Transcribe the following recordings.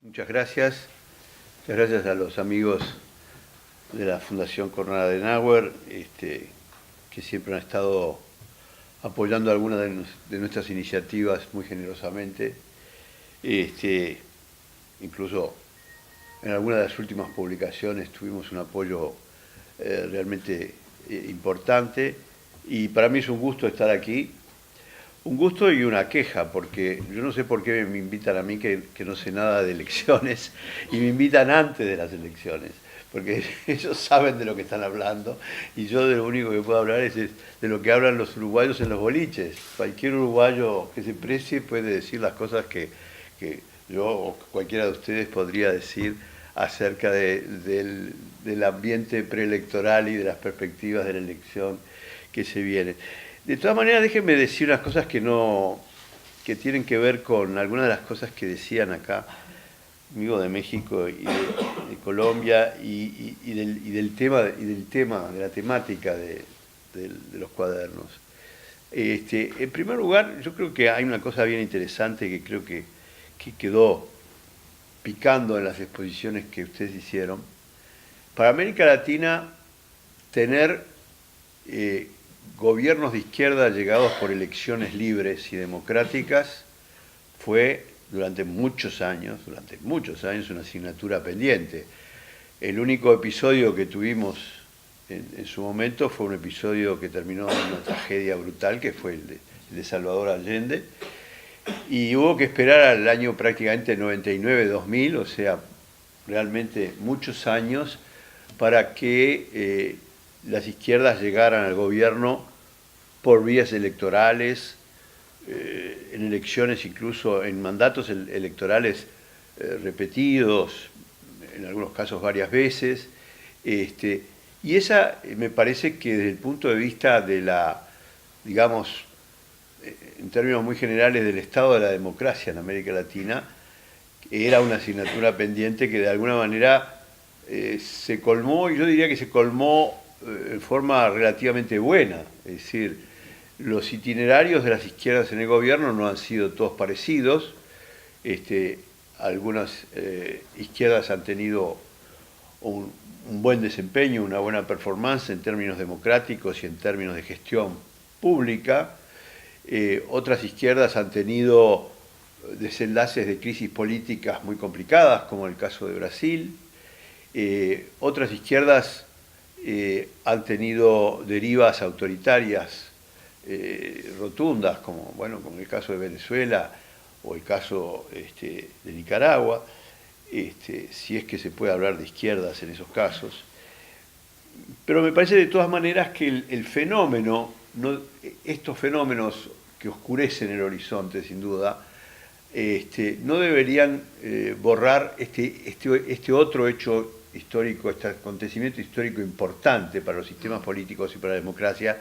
Muchas gracias. Muchas gracias a los amigos de la Fundación Konrad Adenauer, que siempre han estado apoyando algunas de nuestras iniciativas muy generosamente. Incluso en algunas de las últimas publicaciones tuvimos un apoyo realmente importante. Y para mí es un gusto estar aquí. Un gusto y una queja, porque yo no sé por qué me invitan a mí que no sé nada de elecciones y me invitan antes de las elecciones, porque ellos saben de lo que están hablando y yo de lo único que puedo hablar es de lo que hablan los uruguayos en los boliches. Cualquier uruguayo que se precie puede decir las cosas que yo o cualquiera de ustedes podría decir acerca del ambiente preelectoral y de las perspectivas de la elección que se viene. De todas maneras, déjenme decir unas cosas que tienen que ver con algunas de las cosas que decían acá, amigos de México y de Colombia, y del tema, de la temática de los cuadernos. En primer lugar, yo creo que hay una cosa bien interesante que creo que quedó picando en las exposiciones que ustedes hicieron. Para América Latina, tener gobiernos de izquierda llegados por elecciones libres y democráticas fue durante muchos años una asignatura pendiente. El único episodio que tuvimos en su momento fue un episodio que terminó en una tragedia brutal, que fue el de Salvador Allende, y hubo que esperar al año prácticamente 99-2000, o sea, realmente muchos años, para que las izquierdas llegaran al gobierno por vías electorales, en elecciones, incluso en mandatos electorales repetidos, en algunos casos varias veces. Y esa me parece que desde el punto de vista de digamos, en términos muy generales, del estado de la democracia en América Latina, era una asignatura pendiente que de alguna manera se colmó, y yo diría que se colmó en forma relativamente buena. Es decir, los itinerarios de las izquierdas en el gobierno no han sido todos parecidos. Algunas izquierdas han tenido un buen desempeño, una buena performance en términos democráticos y en términos de gestión pública. Otras izquierdas han tenido desenlaces de crisis políticas muy complicadas, como el caso de Brasil. Otras izquierdas han tenido derivas autoritarias rotundas, como el caso de Venezuela o el caso de Nicaragua, si es que se puede hablar de izquierdas en esos casos. Pero me parece de todas maneras que el fenómeno, estos fenómenos que oscurecen el horizonte sin duda, no deberían borrar este otro hecho histórico, este acontecimiento histórico importante para los sistemas políticos y para la democracia,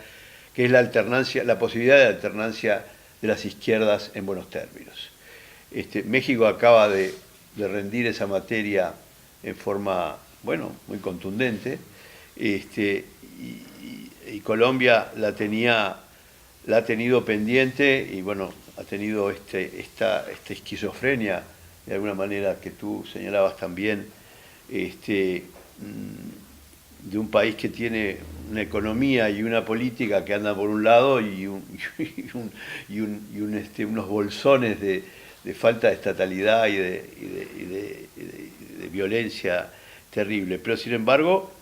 que es la posibilidad de alternancia de las izquierdas en buenos términos. México acaba de rendir esa materia en forma, muy contundente, y Colombia la ha tenido pendiente, y ha tenido esta esquizofrenia, de alguna manera, que tú señalabas también, de un país que tiene una economía y una política que andan por un lado y unos bolsones de falta de estatalidad y de violencia terrible. Pero sin embargo,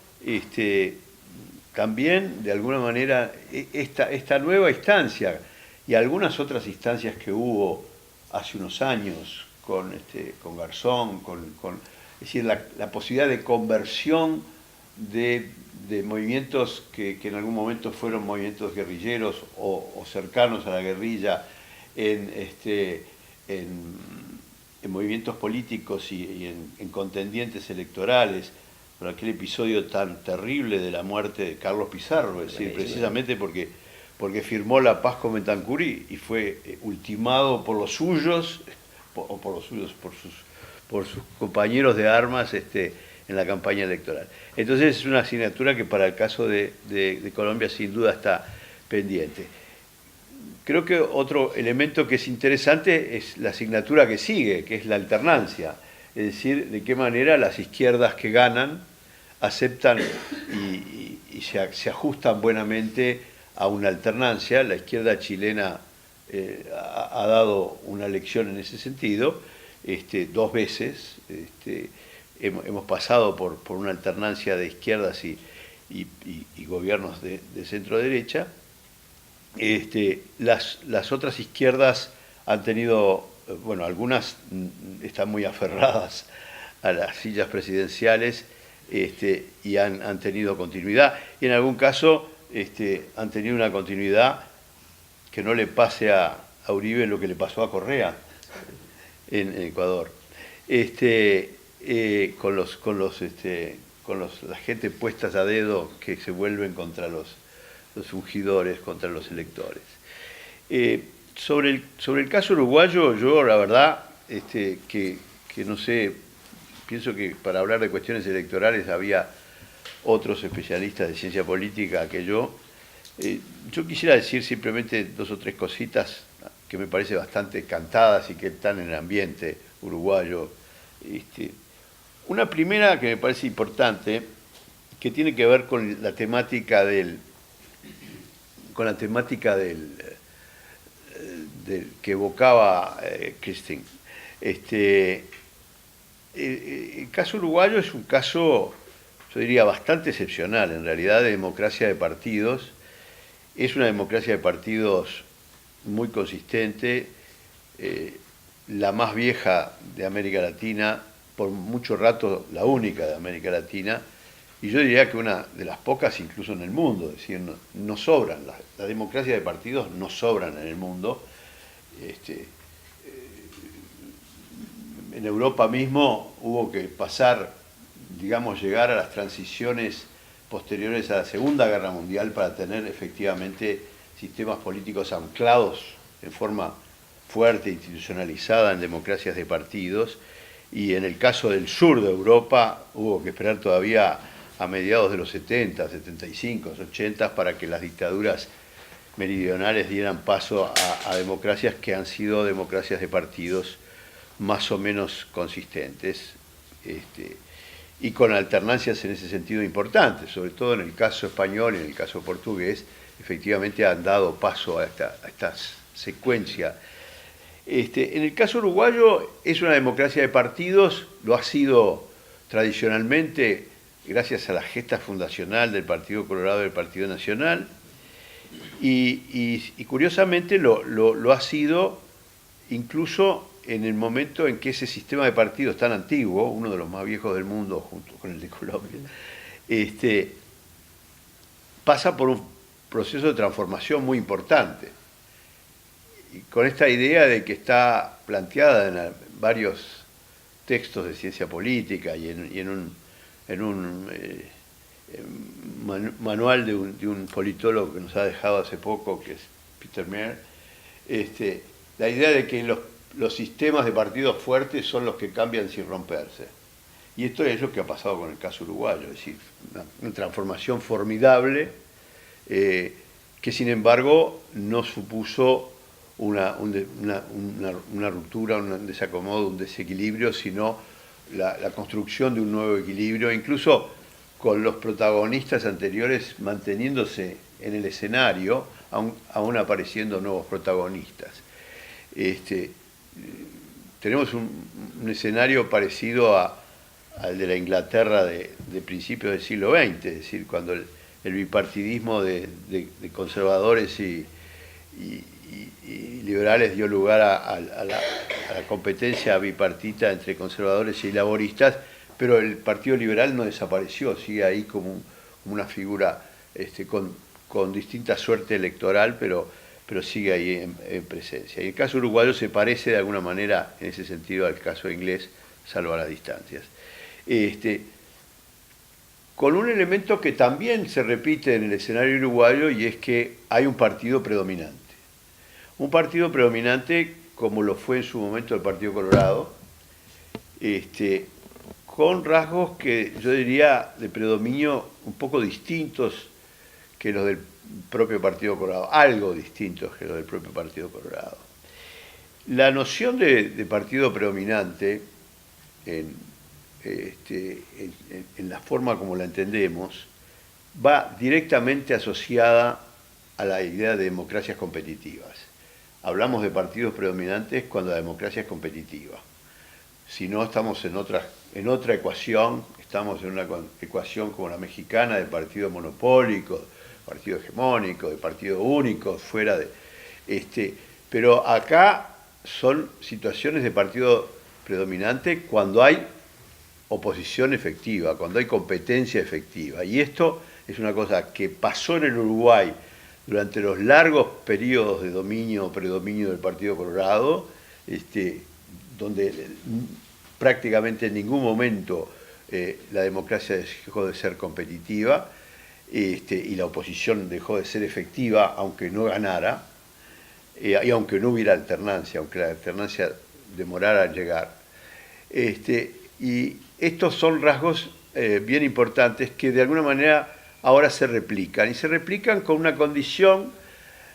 también de alguna manera esta nueva instancia y algunas otras instancias que hubo hace unos años con Garzón, es decir, la posibilidad de conversión de movimientos que en algún momento fueron movimientos guerrilleros o cercanos a la guerrilla en movimientos políticos y en contendientes electorales, por aquel episodio tan terrible de la muerte de Carlos Pizarro, es decir, precisamente porque firmó la paz con Betancur y fue ultimado por los suyos, por sus compañeros de armas en la campaña electoral. Entonces es una asignatura que para el caso de Colombia sin duda está pendiente. Creo que otro elemento que es interesante es la asignatura que sigue, que es la alternancia. es decir, de qué manera las izquierdas que ganan aceptan y se ajustan buenamente a una alternancia. La izquierda chilena ha dado una lección en ese sentido, dos veces. Hemos pasado por una alternancia de izquierdas y gobiernos de centro-derecha. Las otras izquierdas han tenido, bueno, algunas están muy aferradas a las sillas presidenciales y han tenido continuidad, y en algún caso han tenido una continuidad que no le pase a Uribe lo que le pasó a Correa en Ecuador. La gente puestas a dedo que se vuelven contra los ungidores, contra los electores. Sobre el caso uruguayo, yo la verdad que no sé, pienso que para hablar de cuestiones electorales había otros especialistas de ciencia política que yo. Yo quisiera decir simplemente dos o tres cositas que me parece bastante cantadas y que están en el ambiente uruguayo. Una primera que me parece importante, que tiene que ver con la temática del que evocaba Christine. El caso uruguayo es un caso, yo diría, bastante excepcional, en realidad, de democracia de partidos. Es una democracia de partidos muy consistente, la más vieja de América Latina, por mucho rato la única de América Latina, y yo diría que una de las pocas incluso en el mundo. Es decir, no sobran, las democracias de partidos no sobran en el mundo. En Europa mismo hubo que pasar, digamos, llegar a las transiciones posteriores a la Segunda Guerra Mundial para tener efectivamente sistemas políticos anclados en forma fuerte, institucionalizada en democracias de partidos, y en el caso del sur de Europa hubo que esperar todavía a mediados de los 70, 75, 80 para que las dictaduras meridionales dieran paso a democracias que han sido democracias de partidos más o menos consistentes, y con alternancias en ese sentido importantes, sobre todo en el caso español y en el caso portugués, efectivamente han dado paso a esta secuencia. En el caso uruguayo es una democracia de partidos, lo ha sido tradicionalmente gracias a la gesta fundacional del Partido Colorado y del Partido Nacional, y curiosamente lo ha sido incluso en el momento en que ese sistema de partidos tan antiguo, uno de los más viejos del mundo junto con el de Colombia, pasa por un proceso de transformación muy importante. Y con esta idea de que está planteada en varios textos de ciencia política y en un manual de un politólogo que nos ha dejado hace poco, que es Peter Mayer, la idea de que los sistemas de partidos fuertes son los que cambian sin romperse. Y esto es lo que ha pasado con el caso uruguayo, es decir, una transformación formidable, que sin embargo no supuso una ruptura, un desacomodo, un desequilibrio, sino la construcción de un nuevo equilibrio, incluso con los protagonistas anteriores manteniéndose en el escenario, aún apareciendo nuevos protagonistas. Tenemos un escenario parecido al de la Inglaterra de principios del siglo XX, es decir, cuando el bipartidismo de conservadores y liberales dio lugar a la competencia bipartita entre conservadores y laboristas, pero el Partido Liberal no desapareció, sigue ahí como una figura con distinta suerte electoral, pero sigue ahí en presencia. Y el caso uruguayo se parece de alguna manera en ese sentido al caso inglés, salvo a las distancias. Con un elemento que también se repite en el escenario uruguayo, y es que hay un partido predominante. Un partido predominante como lo fue en su momento el Partido Colorado, con rasgos que yo diría de predominio un poco distintos que los del propio Partido Colorado, algo distintos que los del propio Partido Colorado. La noción de partido predominante en, en la forma como la entendemos, va directamente asociada a la idea de democracias competitivas. Hablamos de partidos predominantes cuando la democracia es competitiva. Si no, estamos en otra ecuación, estamos en una ecuación como la mexicana de partido monopólico, partido hegemónico, de partido único, fuera de... pero acá son situaciones de partido predominante cuando hay oposición efectiva, cuando hay competencia efectiva. Y esto es una cosa que pasó en el Uruguay durante los largos periodos de dominio o predominio del Partido Colorado, donde prácticamente en ningún momento la democracia dejó de ser competitiva y la oposición dejó de ser efectiva, aunque no ganara, y aunque no hubiera alternancia, aunque la alternancia demorara en llegar. Y estos son rasgos bien importantes que de alguna manera ahora se replican, y se replican con una condición,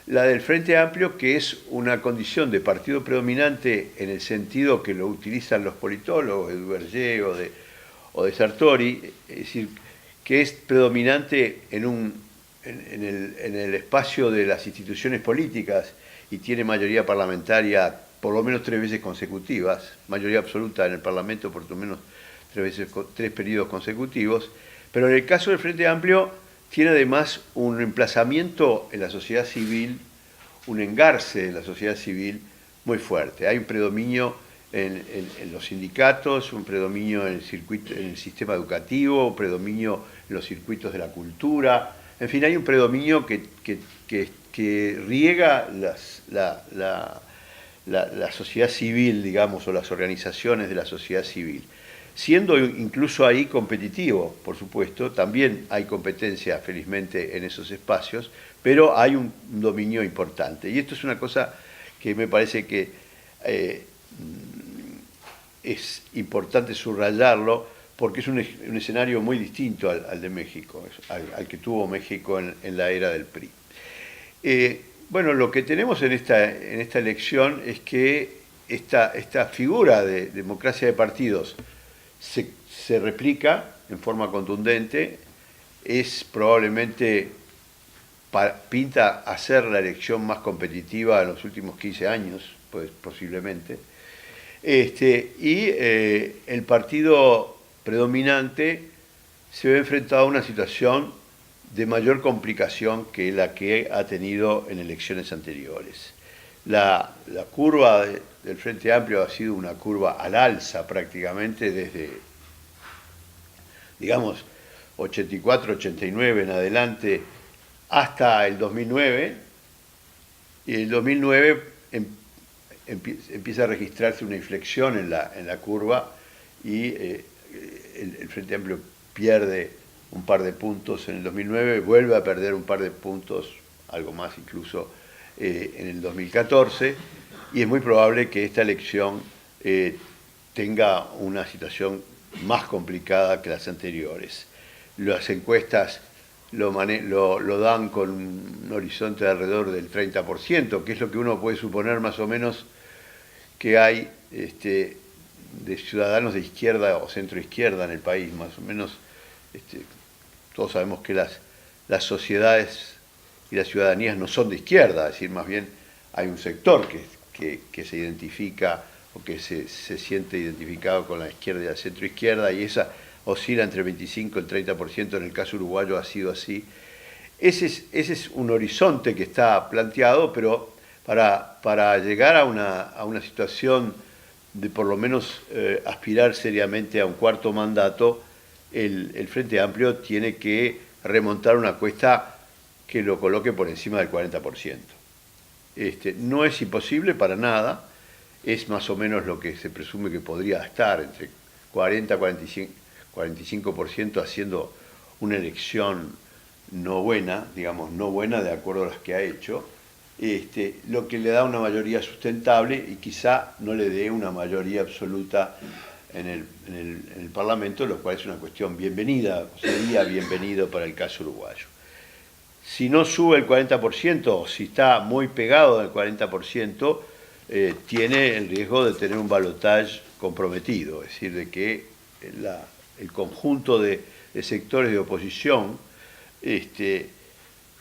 la del Frente Amplio, que es una condición de partido predominante en el sentido que lo utilizan los politólogos, de Duverger o de Sartori, es decir, que es predominante en el espacio de las instituciones políticas y tiene mayoría parlamentaria por lo menos 3 veces consecutivas, mayoría absoluta en el Parlamento por lo menos 3 periodos consecutivos, pero en el caso del Frente Amplio tiene además un emplazamiento en la sociedad civil, un engarce en la sociedad civil muy fuerte. Hay un predominio en los sindicatos, un predominio en el sistema educativo, un predominio en los circuitos de la cultura, en fin, hay un predominio que riega la sociedad civil, digamos, o las organizaciones de la sociedad civil. Siendo incluso ahí competitivo, por supuesto, también hay competencia, felizmente, en esos espacios, pero hay un dominio importante. Y esto es una cosa que me parece que es importante subrayarlo, porque es un escenario muy distinto al de México, al que tuvo México en la era del PRI. Bueno, lo que tenemos en esta elección es que esta figura de democracia de partidos se replica en forma contundente, es probablemente, pinta a ser la elección más competitiva en los últimos 15 años, pues posiblemente, y el partido predominante se ve enfrentado a una situación de mayor complicación que la que ha tenido en elecciones anteriores. La curva del Frente Amplio ha sido una curva al alza prácticamente desde, digamos, 84, 89 en adelante hasta el 2009, y en el 2009 empieza a registrarse una inflexión en la curva y el Frente Amplio pierde un par de puntos en el 2009, vuelve a perder un par de puntos, algo más incluso, en el 2014, y es muy probable que esta elección tenga una situación más complicada que las anteriores. Las encuestas lo dan con un horizonte de alrededor del 30%, que es lo que uno puede suponer más o menos que hay de ciudadanos de izquierda o centro-izquierda en el país, más o menos. Todos sabemos que las sociedades y las ciudadanías no son de izquierda, es decir, más bien hay un sector que se identifica o que se siente identificado con la izquierda y la centroizquierda, y esa oscila entre el 25 y el 30%, en el caso uruguayo ha sido así. Ese es un horizonte que está planteado, pero para llegar a una situación de por lo menos aspirar seriamente a un cuarto mandato, el Frente Amplio tiene que remontar una cuesta que lo coloque por encima del 40%. No es imposible para nada, es más o menos lo que se presume que podría estar, entre 40 y 45%, haciendo una elección no buena, digamos, no buena de acuerdo a las que ha hecho, lo que le da una mayoría sustentable y quizá no le dé una mayoría absoluta en el Parlamento, lo cual es una cuestión bienvenida, sería bienvenido para el caso uruguayo. Si no sube el 40%, o si está muy pegado al 40%, tiene el riesgo de tener un balotaje comprometido, es decir, de que el conjunto de sectores de oposición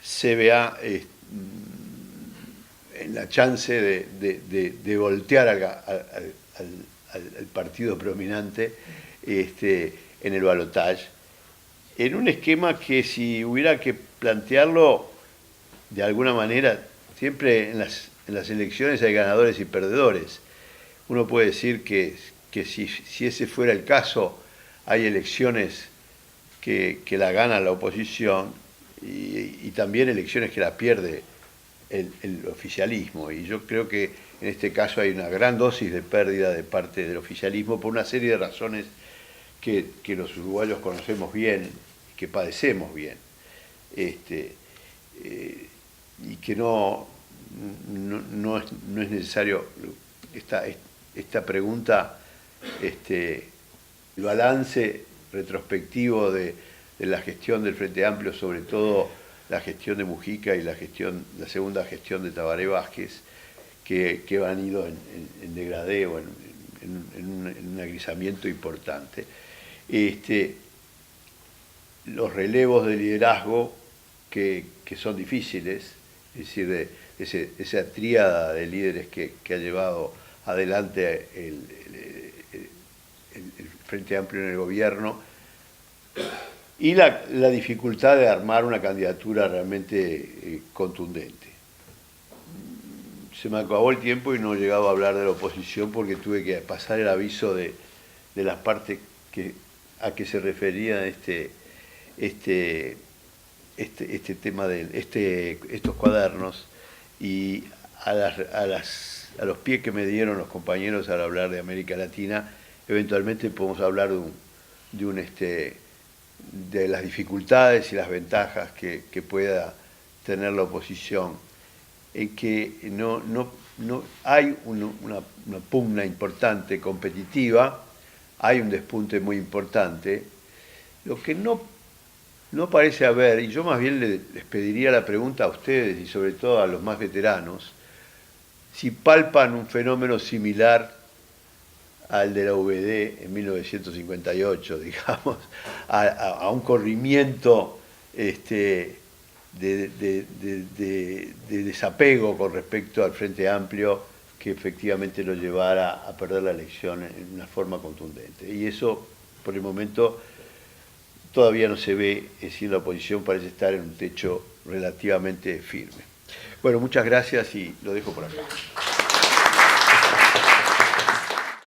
se vea en la chance de voltear al partido predominante en el balotaje, en un esquema que, si hubiera que plantearlo de alguna manera, siempre en las elecciones hay ganadores y perdedores. Uno puede decir que si ese fuera el caso, hay elecciones que la gana la oposición y también elecciones que la pierde el oficialismo. Y yo creo que en este caso hay una gran dosis de pérdida de parte del oficialismo por una serie de razones que los uruguayos conocemos bien, que padecemos bien. Y que no es necesario esta pregunta, el balance retrospectivo de la gestión del Frente Amplio, sobre todo la gestión de Mujica y la segunda gestión de Tabaré Vázquez, que han ido en degradé o en un agrisamiento importante. Los relevos de liderazgo que son difíciles, es decir, esa tríada de líderes que ha llevado adelante el Frente Amplio en el gobierno, y la dificultad de armar una candidatura realmente contundente. Se me acabó el tiempo y no he llegado a hablar de la oposición porque tuve que pasar el aviso de las partes a que se refería este tema de estos cuadernos, y a los pies que me dieron los compañeros al hablar de América Latina. Eventualmente podemos hablar de las dificultades y las ventajas que pueda tener la oposición, en que no hay una pugna importante, competitiva, hay un despunte muy importante. Lo que no parece haber, y yo más bien les pediría la pregunta a ustedes y sobre todo a los más veteranos, si palpan un fenómeno similar al de la VD en 1958, digamos, a un corrimiento de desapego con respecto al Frente Amplio, que efectivamente lo llevara a perder la elección en una forma contundente. Y eso, por el momento, todavía no se ve, es decir, la oposición parece estar en un techo relativamente firme. Bueno, muchas gracias y lo dejo por acá.